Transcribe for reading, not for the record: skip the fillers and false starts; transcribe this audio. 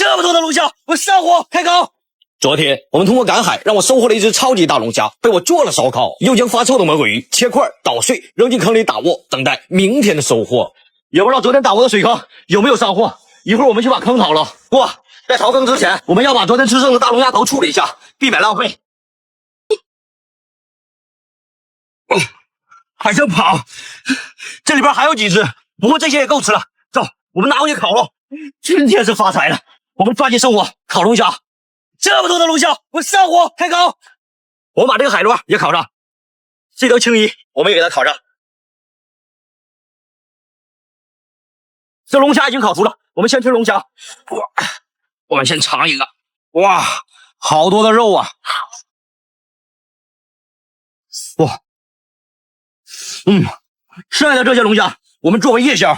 这么多的龙虾，我上火开烤。昨天我们通过赶海，让我收获了一只超级大龙虾，被我做了烧烤，又将发臭的魔鬼鱼切块捣碎，扔进坑里打窝，等待明天的收获。也不知道昨天打窝的水坑有没有上货，一会儿我们去把坑刨了。不，在刨坑之前，我们要把昨天吃剩的大龙虾头处理一下，避免浪费。还想跑？这里边还有几只，不过这些也够吃了。走，我们拿回去烤了。今天是发财了，我们抓紧生火烤龙虾。这么多的龙虾，我上火开烤。我们把这个海螺也烤上，这条青衣我们也给它烤上。这龙虾已经烤熟了，我们先吃龙虾。哇，我们先尝一个。哇，好多的肉啊！哇，剩下的这些龙虾我们作为夜宵